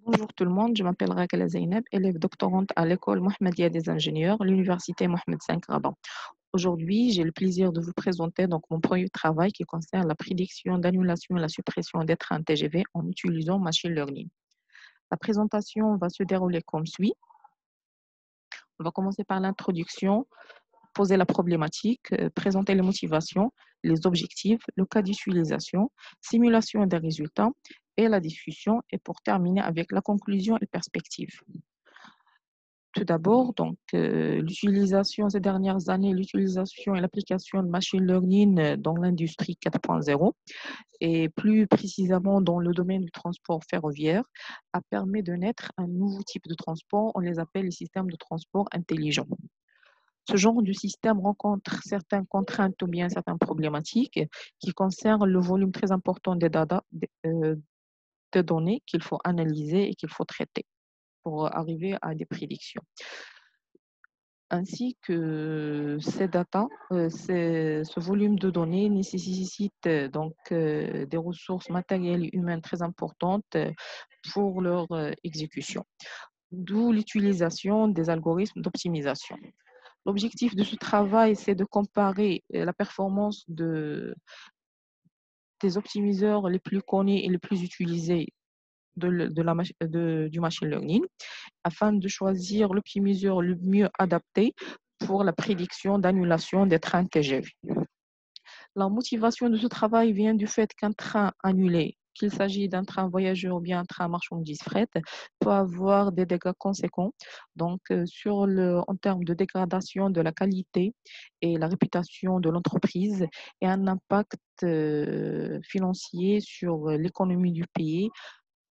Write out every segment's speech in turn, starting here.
Bonjour tout le monde, je m'appelle Raquel Zeynep, élève doctorante à l'école Mohammedia des ingénieurs, l'université Mohamed V Rabat. Aujourd'hui, j'ai le plaisir de vous présenter mon premier travail qui concerne la prédiction d'annulation et la suppression des trains TGV en utilisant machine learning. La présentation va se dérouler comme suit. On va commencer par l'introduction, poser la problématique, présenter les motivations, les objectifs, le cas d'utilisation, simulation des résultats et la discussion, et pour terminer avec la conclusion et perspective. Tout d'abord, l'utilisation ces dernières années, l'utilisation et l'application de machine learning dans l'industrie 4.0 et plus précisément dans le domaine du transport ferroviaire a permis de naître un nouveau type de transport. On les appelle les systèmes de transport intelligents. Ce genre de système rencontre certaines contraintes ou bien certaines problématiques qui concernent le volume très important des données qu'il faut analyser et qu'il faut traiter pour arriver à des prédictions. Ainsi que ces data, ce volume de données nécessite des ressources matérielles et humaines très importantes pour leur exécution, d'où l'utilisation des algorithmes d'optimisation. L'objectif de ce travail, c'est de comparer la performance des optimiseurs les plus connus et les plus utilisés du machine learning afin de choisir l'optimiseur le mieux adapté pour la prédiction d'annulation des trains TGV. La motivation de ce travail vient du fait qu'un train annulé, qu'il s'agit d'un train voyageur ou bien un train marchandises fret, peut avoir des dégâts conséquents en termes de dégradation de la qualité et la réputation de l'entreprise et un impact financier sur l'économie du pays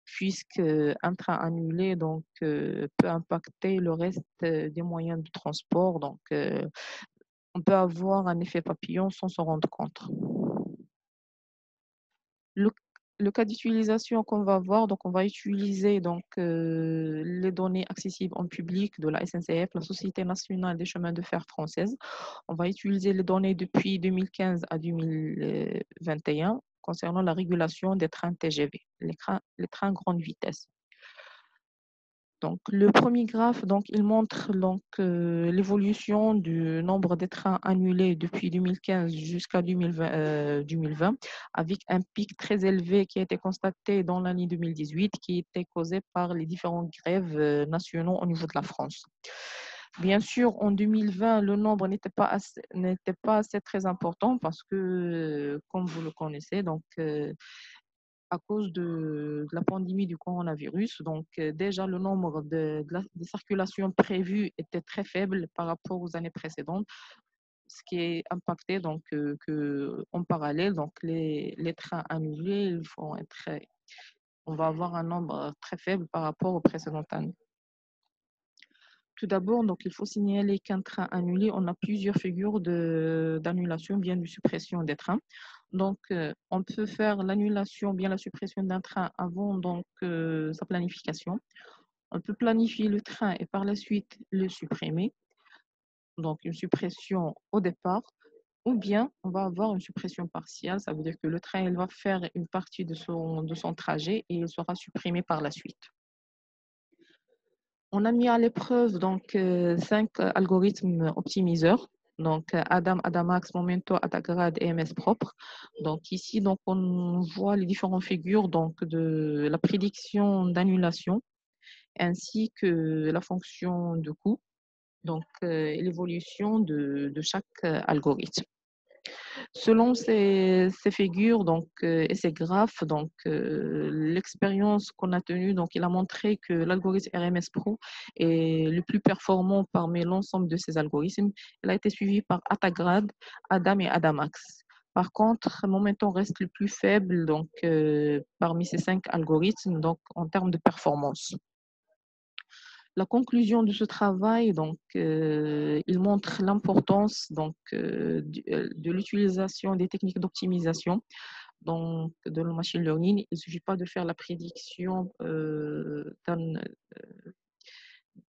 puisque un train annulé peut impacter le reste des moyens de transport. On peut avoir un effet papillon sans s'en rendre compte. Le, le cas d'utilisation qu'on va voir, on va utiliser les données accessibles en public de la SNCF, la Société nationale des chemins de fer française. On va utiliser les données depuis 2015 à 2021 concernant la régulation des trains TGV, les trains grande vitesse. Le premier graphe, il montre l'évolution du nombre de trains annulés depuis 2015 jusqu'à 2020, avec un pic très élevé qui a été constaté dans l'année 2018, qui était causé par les différentes grèves nationaux au niveau de la France. Bien sûr, en 2020, le nombre n'était pas assez très important parce que, comme vous le connaissez, à cause de la pandémie du coronavirus. Déjà, le nombre de circulations prévues était très faible par rapport aux années précédentes, ce qui est impacté en parallèle. Les trains annulés, on va avoir un nombre très faible par rapport aux précédentes années. Tout d'abord, il faut signaler qu'un train annulé, on a plusieurs figures d'annulation, bien de suppression des trains. On peut faire l'annulation, bien la suppression d'un train avant sa planification. On peut planifier le train et par la suite le supprimer. Donc, une suppression au départ. Ou bien, on va avoir une suppression partielle. Ça veut dire que le train, il va faire une partie de son trajet et il sera supprimé par la suite. On a mis à l'épreuve 5 algorithmes optimiseurs, Adam, Adamax, Momento, Atagrad et MS propre. Ici, on voit les différentes figures de la prédiction d'annulation ainsi que la fonction de coût, et l'évolution de chaque algorithme. Selon ces figures et ces graphes, l'expérience qu'on a tenue, il a montré que l'algorithme RMS Pro est le plus performant parmi l'ensemble de ces algorithmes. Il a été suivi par Atagrad, Adam et Adamax. Par contre, Momentum reste le plus faible parmi ces 5 algorithmes en termes de performance. La conclusion de ce travail, il montre l'importance de l'utilisation des techniques d'optimisation de le machine learning. Il ne suffit pas de faire la prédiction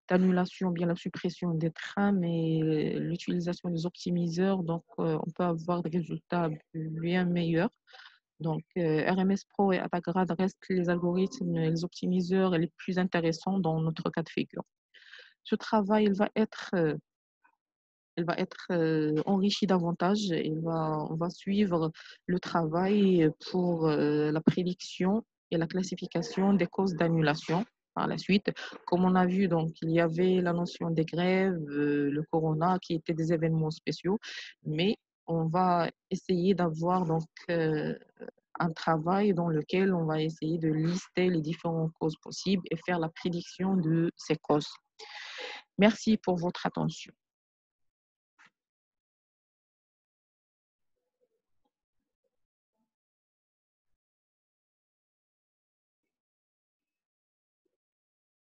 d'annulation, bien la suppression des trains, mais l'utilisation des optimiseurs, on peut avoir des résultats bien meilleurs Donc, RMS Pro et AttaGrad restent les algorithmes, les optimiseurs les plus intéressants dans notre cas de figure. Ce travail, il va être enrichi davantage. On va suivre le travail pour la prédiction et la classification des causes d'annulation. Par la suite, comme on a vu, donc, il y avait la notion des grèves, le corona, qui étaient des événements spéciaux, mais on va essayer d'avoir donc un travail dans lequel on va essayer de lister les différentes causes possibles et faire la prédiction de ces causes. Merci pour votre attention.